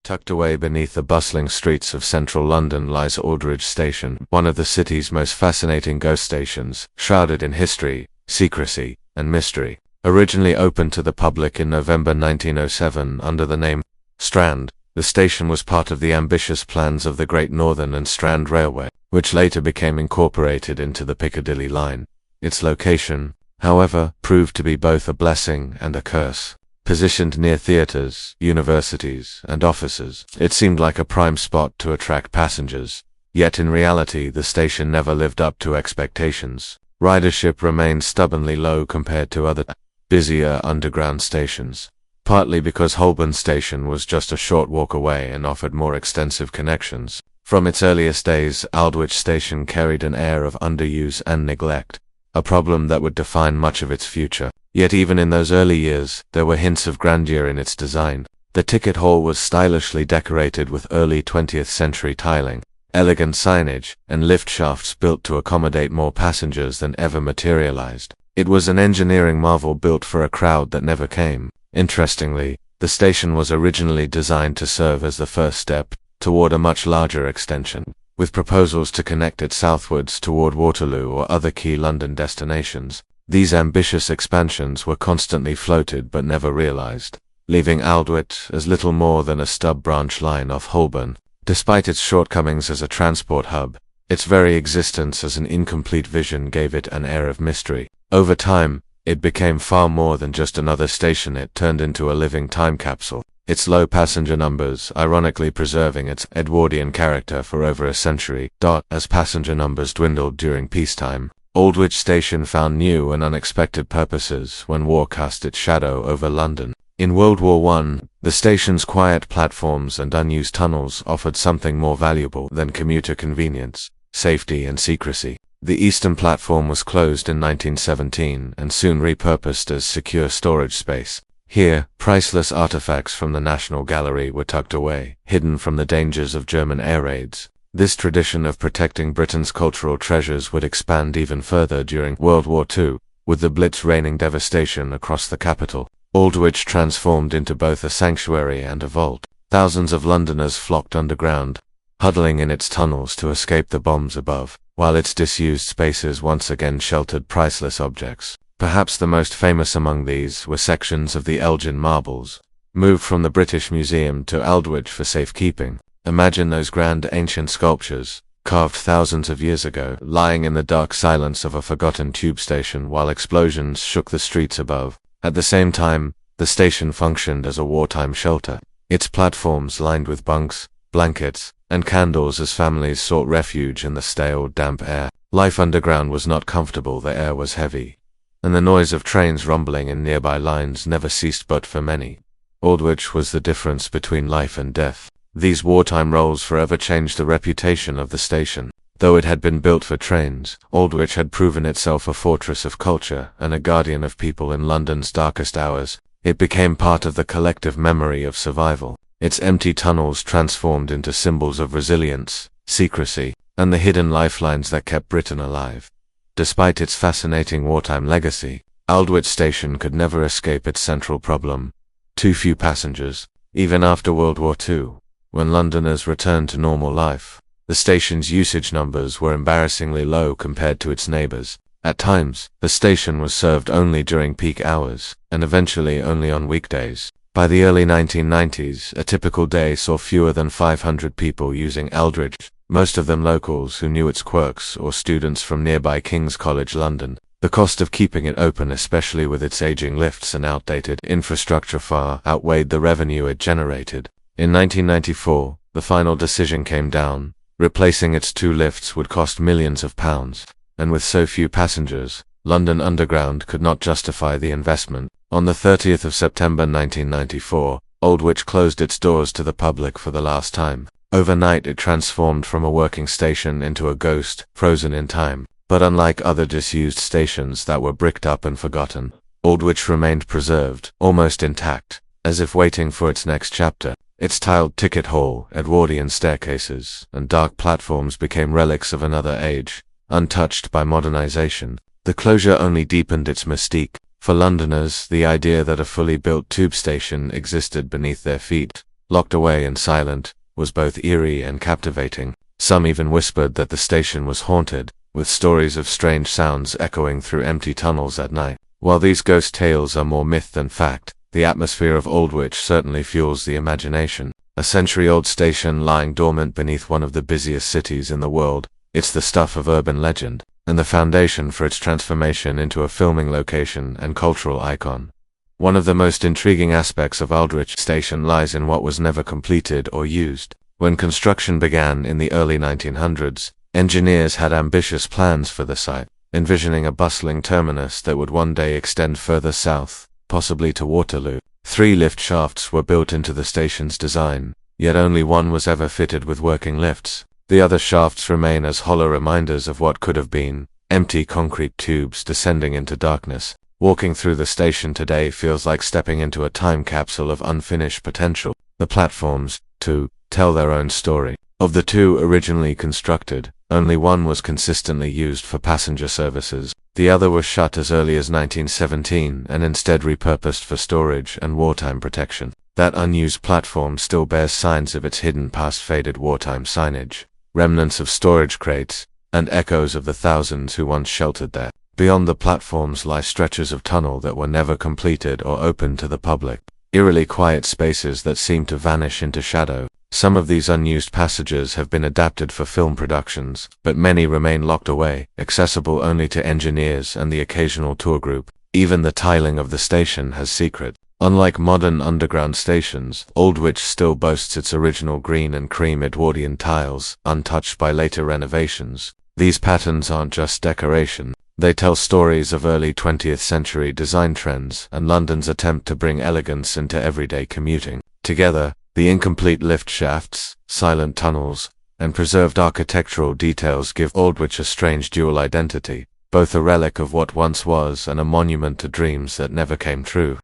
Tucked away beneath the bustling streets of central London lies Aldwych Station, one of the city's most fascinating ghost stations, shrouded in history, secrecy, and mystery. Originally opened to the public in November 1907 under the name Strand, the station was part of the ambitious plans of the Great Northern and Strand Railway, which later became incorporated into the Piccadilly line. Its location, however, proved to be both a blessing and a curse. Positioned near theatres, universities, and offices, it seemed like a prime spot to attract passengers. Yet in reality, the station never lived up to expectations. Ridership remained stubbornly low compared to other, busier underground stations. Partly because Holborn Station was just a short walk away and offered more extensive connections. From its earliest days, Aldwych Station carried an air of underuse and neglect, a problem that would define much of its future. Yet even in those early years, there were hints of grandeur in its design. The ticket hall was stylishly decorated with early 20th century tiling, elegant signage, and lift shafts built to accommodate more passengers than ever materialized. It was an engineering marvel built for a crowd that never came. Interestingly, the station was originally designed to serve as the first step toward a much larger extension, with proposals to connect it southwards toward Waterloo or other key London destinations. These ambitious expansions were constantly floated but never realized, leaving Aldwych as little more than a stub branch line off Holborn. Despite its shortcomings as a transport hub, its very existence as an incomplete vision gave it an air of mystery. Over time, it became far more than just another station. It turned into a living time capsule, its low passenger numbers ironically preserving its Edwardian character for over a century. As passenger numbers dwindled during peacetime, Aldwych Station found new and unexpected purposes when war cast its shadow over London. In World War I, the station's quiet platforms and unused tunnels offered something more valuable than commuter convenience, safety and secrecy. The eastern platform was closed in 1917 and soon repurposed as secure storage space. Here, priceless artifacts from the National Gallery were tucked away, hidden from the dangers of German air raids. This tradition of protecting Britain's cultural treasures would expand even further during World War II, with the Blitz raining devastation across the capital. Aldwych transformed into both a sanctuary and a vault. Thousands of Londoners flocked underground, huddling in its tunnels to escape the bombs above, while its disused spaces once again sheltered priceless objects. Perhaps the most famous among these were sections of the Elgin marbles, moved from the British Museum to Aldwych for safekeeping. Imagine those grand ancient sculptures, carved thousands of years ago, lying in the dark silence of a forgotten tube station while explosions shook the streets above. At the same time, the station functioned as a wartime shelter, its platforms lined with bunks, blankets, and candles as families sought refuge in the stale, damp air. Life underground was not comfortable, the air was heavy, and the noise of trains rumbling in nearby lines never ceased. But for many, Aldwych was the difference between life and death. These wartime roles forever changed the reputation of the station. Though it had been built for trains, Aldwych had proven itself a fortress of culture and a guardian of people in London's darkest hours. It became part of the collective memory of survival. Its empty tunnels transformed into symbols of resilience, secrecy, and the hidden lifelines that kept Britain alive. Despite its fascinating wartime legacy, Aldwych Station could never escape its central problem: too few passengers. Even after World War II, when Londoners returned to normal life, the station's usage numbers were embarrassingly low compared to its neighbors. At times, the station was served only during peak hours, and eventually only on weekdays. By the early 1990s, a typical day saw fewer than 500 people using Aldwych, most of them locals who knew its quirks or students from nearby King's College London. The cost of keeping it open, especially with its aging lifts and outdated infrastructure, far outweighed the revenue it generated. In 1994, the final decision came down. Replacing its two lifts would cost millions of pounds, and with so few passengers, London Underground could not justify the investment. On the 30th of September 1994, Aldwych closed its doors to the public for the last time. Overnight, it transformed from a working station into a ghost, frozen in time. But unlike other disused stations that were bricked up and forgotten, Aldwych remained preserved, almost intact, as if waiting for its next chapter. Its tiled ticket hall, Edwardian staircases, and dark platforms became relics of another age, untouched by modernization. The closure only deepened its mystique. For Londoners, the idea that a fully built tube station existed beneath their feet, locked away and silent, was both eerie and captivating. Some even whispered that the station was haunted, with stories of strange sounds echoing through empty tunnels at night. While these ghost tales are more myth than fact, the atmosphere of Aldwych certainly fuels the imagination. A century-old station lying dormant beneath one of the busiest cities in the world, it's the stuff of urban legend, and the foundation for its transformation into a filming location and cultural icon. One of the most intriguing aspects of Aldwych Station lies in what was never completed or used. When construction began in the early 1900s, engineers had ambitious plans for the site, envisioning a bustling terminus that would one day extend further south, possibly to Waterloo. 3 lift shafts were built into the station's design, yet only one was ever fitted with working lifts. The other shafts remain as hollow reminders of what could have been, empty concrete tubes descending into darkness. Walking through the station today feels like stepping into a time capsule of unfinished potential. The platforms, too, tell their own story. Of the 2 originally constructed, only one was consistently used for passenger services. The other was shut as early as 1917 and instead repurposed for storage and wartime protection. That unused platform still bears signs of its hidden past, faded wartime signage, remnants of storage crates, and echoes of the thousands who once sheltered there. Beyond the platforms lie stretches of tunnel that were never completed or opened to the public, eerily quiet spaces that seem to vanish into shadow. Some of these unused passages have been adapted for film productions, but many remain locked away, accessible only to engineers and the occasional tour group. Even the tiling of the station has secrets. Unlike modern underground stations, Aldwych still boasts its original green and cream Edwardian tiles, untouched by later renovations. These patterns aren't just decoration. They tell stories of early 20th century design trends and London's attempt to bring elegance into everyday commuting. Together, the incomplete lift shafts, silent tunnels, and preserved architectural details give Aldwych a strange dual identity, both a relic of what once was and a monument to dreams that never came true.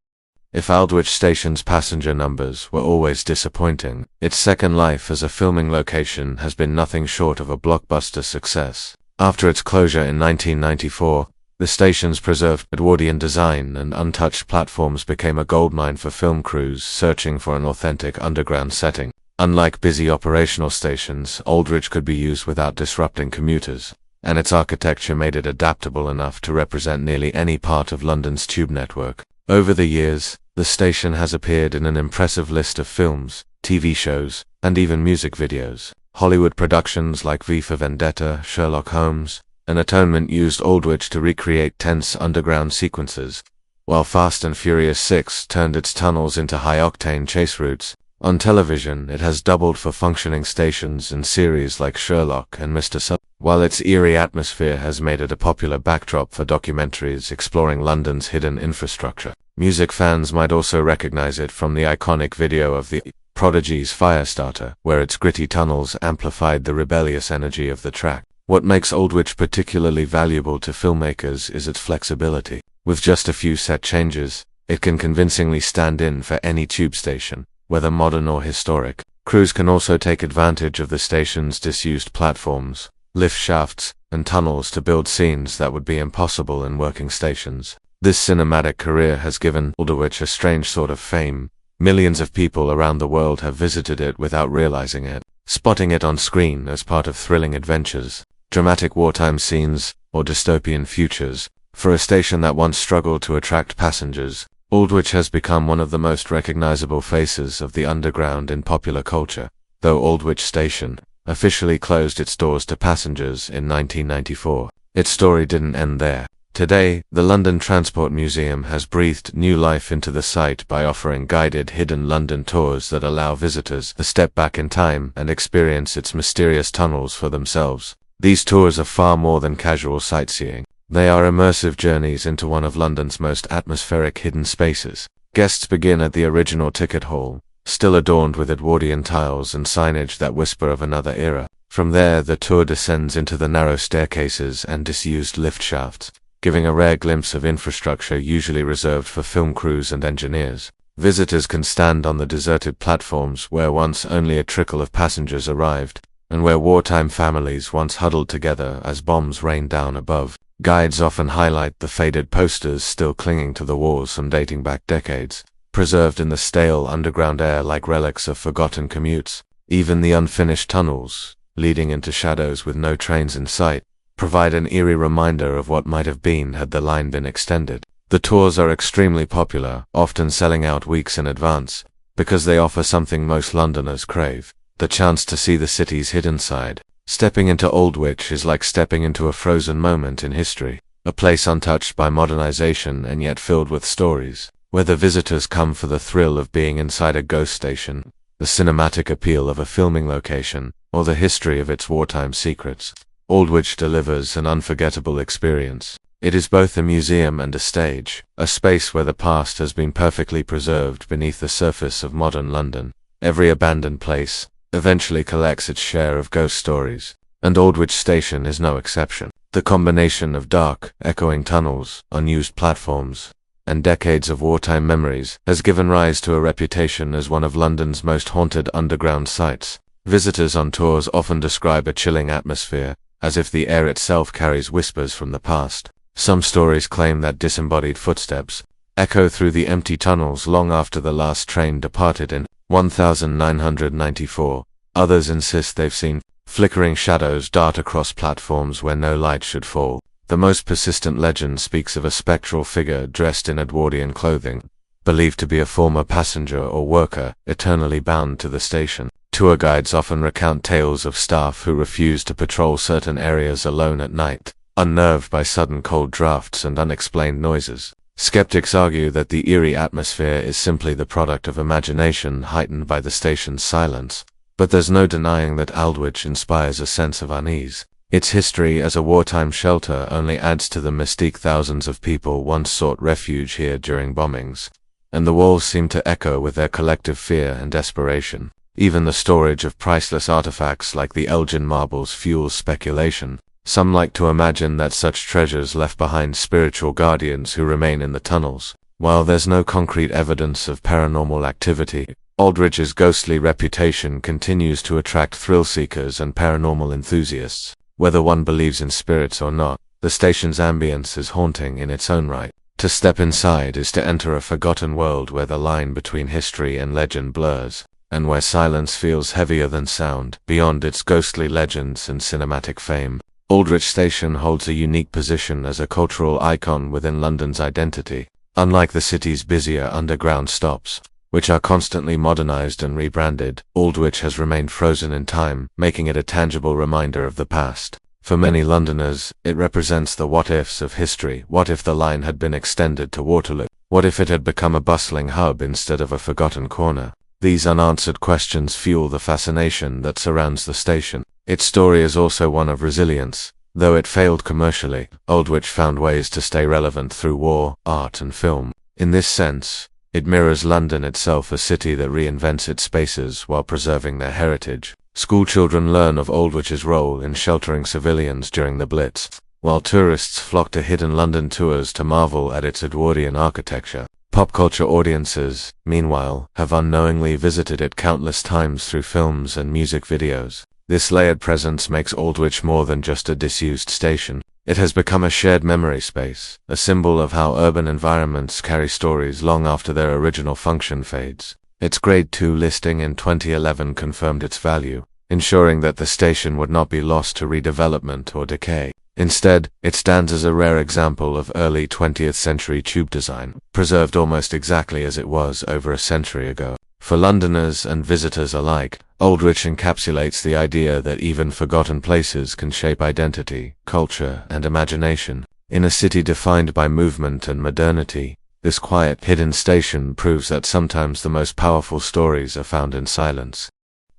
If Aldwych Station's passenger numbers were always disappointing, its second life as a filming location has been nothing short of a blockbuster success. After its closure in 1994, the station's preserved Edwardian design and untouched platforms became a goldmine for film crews searching for an authentic underground setting. Unlike busy operational stations, Aldwych could be used without disrupting commuters, and its architecture made it adaptable enough to represent nearly any part of London's tube network. Over the years, the station has appeared in an impressive list of films, TV shows, and even music videos. Hollywood productions like V for Vendetta, Sherlock Holmes, and Atonement used Aldwych to recreate tense underground sequences, while Fast and Furious 6 turned its tunnels into high-octane chase routes. On television, it has doubled for functioning stations in series like Sherlock and Mr. Sub, while its eerie atmosphere has made it a popular backdrop for documentaries exploring London's hidden infrastructure. Music fans might also recognize it from the iconic video of the Prodigy's Firestarter, where its gritty tunnels amplified the rebellious energy of the track. What makes Aldwych particularly valuable to filmmakers is its flexibility. With just a few set changes, it can convincingly stand in for any tube station, whether modern or historic. Crews can also take advantage of the station's disused platforms, lift shafts, and tunnels to build scenes that would be impossible in working stations. This cinematic career has given Aldwych a strange sort of fame. Millions of people around the world have visited it without realizing it, spotting it on screen as part of thrilling adventures, dramatic wartime scenes, or dystopian futures. For a station that once struggled to attract passengers, Aldwych has become one of the most recognizable faces of the underground in popular culture. Though Aldwych Station officially closed its doors to passengers in 1994, its story didn't end there. Today, the London Transport Museum has breathed new life into the site by offering guided hidden London tours that allow visitors to step back in time and experience its mysterious tunnels for themselves. These tours are far more than casual sightseeing. They are immersive journeys into one of London's most atmospheric hidden spaces. Guests begin at the original ticket hall, still adorned with Edwardian tiles and signage that whisper of another era. From there, the tour descends into the narrow staircases and disused lift shafts, giving a rare glimpse of infrastructure usually reserved for film crews and engineers. Visitors can stand on the deserted platforms where once only a trickle of passengers arrived, and where wartime families once huddled together as bombs rained down above. Guides often highlight the faded posters still clinging to the walls and dating back decades, preserved in the stale underground air like relics of forgotten commutes. Even the unfinished tunnels, leading into shadows with no trains in sight, provide an eerie reminder of what might have been had the line been extended. The tours are extremely popular, often selling out weeks in advance, because they offer something most Londoners crave: the chance to see the city's hidden side. Stepping into Aldwych is like stepping into a frozen moment in history, a place untouched by modernization and yet filled with stories. Whether visitors come for the thrill of being inside a ghost station, the cinematic appeal of a filming location, or the history of its wartime secrets, Aldwych delivers an unforgettable experience. It is both a museum and a stage, a space where the past has been perfectly preserved beneath the surface of modern London. Every abandoned place eventually collects its share of ghost stories, and Aldwych Station is no exception. The combination of dark, echoing tunnels, unused platforms, and decades of wartime memories has given rise to a reputation as one of London's most haunted underground sites. Visitors on tours often describe a chilling atmosphere, as if the air itself carries whispers from the past. Some stories claim that disembodied footsteps echo through the empty tunnels long after the last train departed in 1994. Others insist they've seen flickering shadows dart across platforms where no light should fall. The most persistent legend speaks of a spectral figure dressed in Edwardian clothing, believed to be a former passenger or worker eternally bound to the station. Tour guides often recount tales of staff who refuse to patrol certain areas alone at night, unnerved by sudden cold drafts and unexplained noises. Skeptics argue that the eerie atmosphere is simply the product of imagination heightened by the station's silence, but there's no denying that Aldwych inspires a sense of unease. Its history as a wartime shelter only adds to the mystique. Thousands of people once sought refuge here during bombings, and the walls seem to echo with their collective fear and desperation. Even the storage of priceless artifacts like the Elgin marbles fuels speculation. Some like to imagine that such treasures left behind spiritual guardians who remain in the tunnels. While there's no concrete evidence of paranormal activity, Aldwych's ghostly reputation continues to attract thrill-seekers and paranormal enthusiasts. Whether one believes in spirits or not, the station's ambience is haunting in its own right. To step inside is to enter a forgotten world where the line between history and legend blurs, and where silence feels heavier than sound. Beyond its ghostly legends and cinematic fame, Aldwych Station holds a unique position as a cultural icon within London's identity. Unlike the city's busier underground stops, which are constantly modernized and rebranded, Aldwych has remained frozen in time, making it a tangible reminder of the past. For many Londoners, it represents the what-ifs of history. What if the line had been extended to Waterloo? What if it had become a bustling hub instead of a forgotten corner? These unanswered questions fuel the fascination that surrounds the station. Its story is also one of resilience. Though it failed commercially, Aldwych found ways to stay relevant through war, art, and film. In this sense, it mirrors London itself, a city that reinvents its spaces while preserving their heritage. Schoolchildren learn of Aldwych's role in sheltering civilians during the Blitz, while tourists flock to hidden London tours to marvel at its Edwardian architecture. Pop culture audiences, meanwhile, have unknowingly visited it countless times through films and music videos. This layered presence makes Aldwych more than just a disused station. It has become a shared memory space, a symbol of how urban environments carry stories long after their original function fades. Its Grade 2 listing in 2011 confirmed its value, ensuring that the station would not be lost to redevelopment or decay. Instead, it stands as a rare example of early 20th century tube design, preserved almost exactly as it was over a century ago. For Londoners and visitors alike, Aldwych encapsulates the idea that even forgotten places can shape identity, culture, and imagination. In a city defined by movement and modernity, this quiet, hidden station proves that sometimes the most powerful stories are found in silence.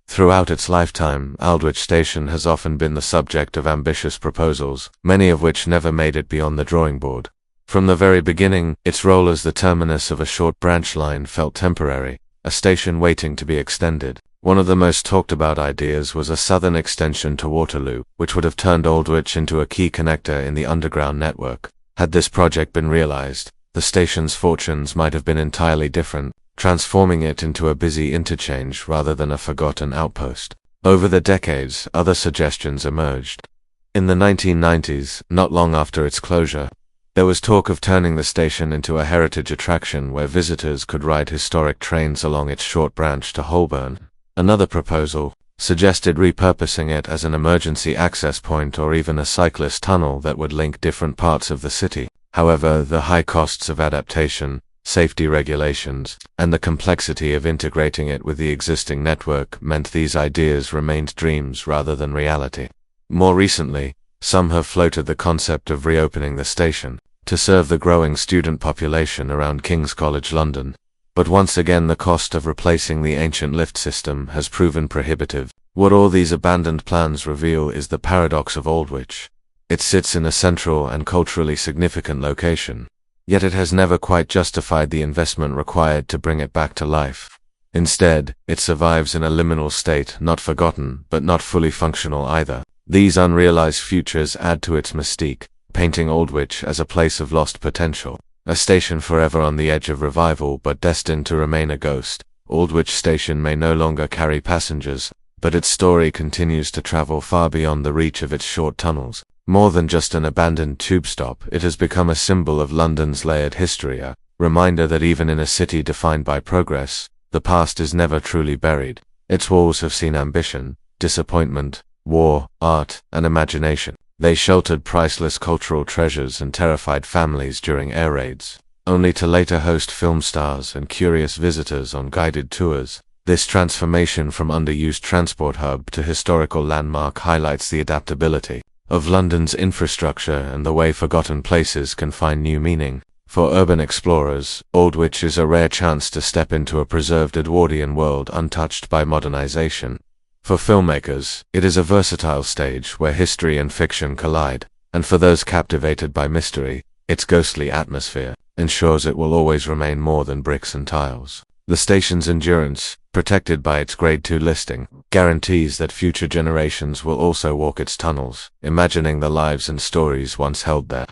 Throughout its lifetime, Aldwych Station has often been the subject of ambitious proposals, many of which never made it beyond the drawing board. From the very beginning, its role as the terminus of a short branch line felt temporary, a station waiting to be extended. One of the most talked about ideas was a southern extension to Waterloo, which would have turned Aldwych into a key connector in the underground network. Had this project been realized, the station's fortunes might have been entirely different, transforming it into a busy interchange rather than a forgotten outpost. Over the decades, other suggestions emerged. In the 1990s, not long after its closure, There was talk of turning the station into a heritage attraction where visitors could ride historic trains along its short branch to Holborn. Another proposal suggested repurposing it as an emergency access point or even a cyclist tunnel that would link different parts of the city. However, the high costs of adaptation, safety regulations, and the complexity of integrating it with the existing network meant these ideas remained dreams rather than reality. More recently, some have floated the concept of reopening the station to serve the growing student population around King's College London. But once again the cost of replacing the ancient lift system has proven prohibitive. What all these abandoned plans reveal is the paradox of Aldwych. It sits in a central and culturally significant location, yet it has never quite justified the investment required to bring it back to life. Instead, it survives in a liminal state, not forgotten, but not fully functional either. These unrealized futures add to its mystique, painting Aldwych as a place of lost potential, a station forever on the edge of revival but destined to remain a ghost. Aldwych Station may no longer carry passengers, but its story continues to travel far beyond the reach of its short tunnels. More than just an abandoned tube stop, it has become a symbol of London's layered history, a reminder that even in a city defined by progress, the past is never truly buried. Its walls have seen ambition, disappointment, war, art, and imagination. They sheltered priceless cultural treasures and terrified families during air raids, only to later host film stars and curious visitors on guided tours. This transformation from underused transport hub to historical landmark highlights the adaptability of London's infrastructure and the way forgotten places can find new meaning. For urban explorers, Aldwych is a rare chance to step into a preserved Edwardian world untouched by modernization. For filmmakers, it is a versatile stage where history and fiction collide, and for those captivated by mystery, its ghostly atmosphere ensures it will always remain more than bricks and tiles. The station's endurance, protected by its Grade 2 listing, guarantees that future generations will also walk its tunnels, imagining the lives and stories once held there.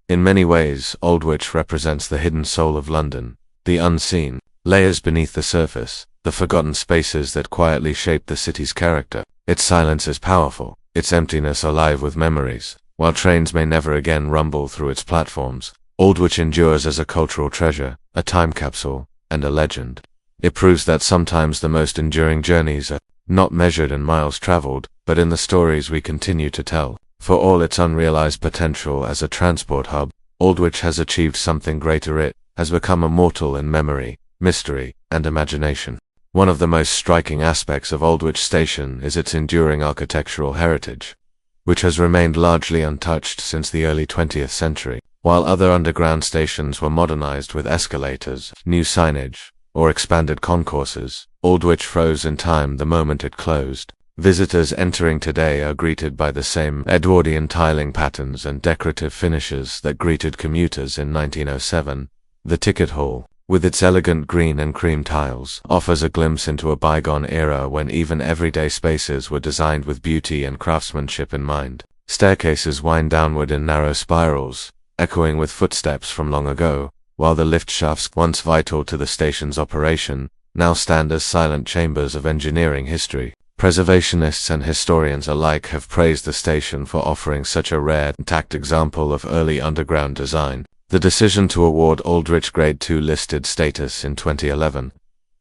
In many ways, Aldwych represents the hidden soul of London, the unseen layers beneath the surface, the forgotten spaces that quietly shape the city's character. Its silence is powerful, its emptiness alive with memories. While trains may never again rumble through its platforms, Aldwych endures as a cultural treasure, a time capsule, and a legend. It proves that sometimes the most enduring journeys are not measured in miles traveled, but in the stories we continue to tell. For all its unrealized potential as a transport hub, Aldwych has achieved something greater. It has become immortal in memory, mystery, and imagination. One of the most striking aspects of Aldwych Station is its enduring architectural heritage, which has remained largely untouched since the early 20th century. While other underground stations were modernized with escalators, new signage, or expanded concourses, Aldwych froze in time the moment it closed. Visitors entering today are greeted by the same Edwardian tiling patterns and decorative finishes that greeted commuters in 1907. The ticket hall, with its elegant green and cream tiles, offers a glimpse into a bygone era when even everyday spaces were designed with beauty and craftsmanship in mind. Staircases wind downward in narrow spirals, echoing with footsteps from long ago, while the lift shafts, once vital to the station's operation, now stand as silent chambers of engineering history. Preservationists and historians alike have praised the station for offering such a rare, intact example of early underground design. The decision to award Aldwych Grade 2 listed status in 2011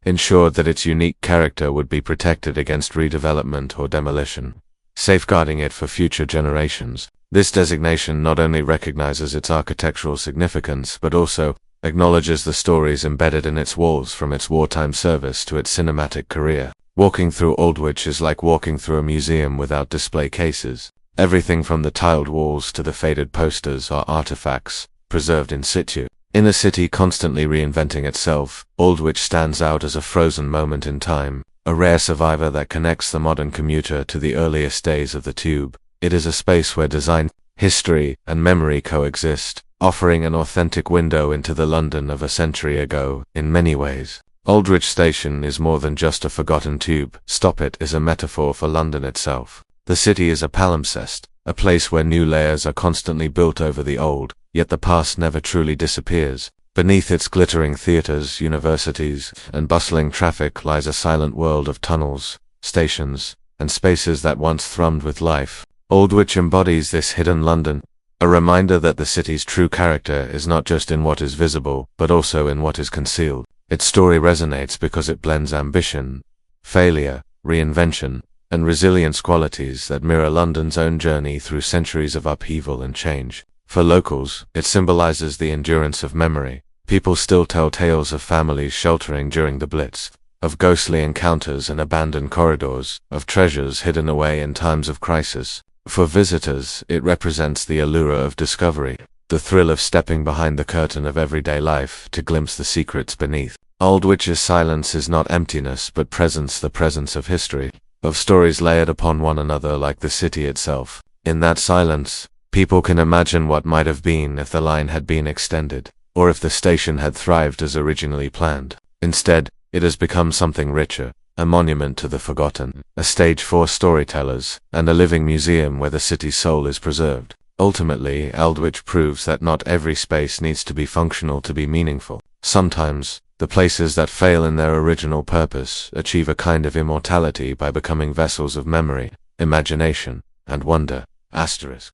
ensured that its unique character would be protected against redevelopment or demolition, safeguarding it for future generations. This designation not only recognizes its architectural significance but also acknowledges the stories embedded in its walls from its wartime service to its cinematic career. Walking through Aldwych is like walking through a museum without display cases. Everything from the tiled walls to the faded posters are artifacts, preserved in situ. In a city constantly reinventing itself, Aldwych stands out as a frozen moment in time, a rare survivor that connects the modern commuter to the earliest days of the tube. It is a space where design, history, and memory coexist, offering an authentic window into the London of a century ago. In many ways, Aldwych Station is more than just a forgotten tube stop. It is a metaphor for London itself. The city is a palimpsest, a place where new layers are constantly built over the old, yet the past never truly disappears. Beneath its glittering theatres, universities, and bustling traffic lies a silent world of tunnels, stations, and spaces that once thrummed with life. Aldwych embodies this hidden London, A reminder that the city's true character is not just in what is visible, but also in what is concealed. Its story resonates because it blends ambition, failure, reinvention, and resilience, qualities that mirror London's own journey through centuries of upheaval and change. For locals, it symbolizes the endurance of memory. People still tell tales of families sheltering during the Blitz, of ghostly encounters and abandoned corridors, of treasures hidden away in times of crisis. For visitors, it represents the allure of discovery, the thrill of stepping behind the curtain of everyday life to glimpse the secrets beneath. Aldwych's silence is not emptiness but presence, the presence of history, of stories layered upon one another like the city itself. In that silence, people can imagine what might have been if the line had been extended, or if the station had thrived as originally planned. Instead, it has become something richer, a monument to the forgotten, a stage for storytellers, and a living museum where the city's soul is preserved. Ultimately, Aldwych proves that not every space needs to be functional to be meaningful. Sometimes, the places that fail in their original purpose achieve a kind of immortality by becoming vessels of memory, imagination, and wonder. **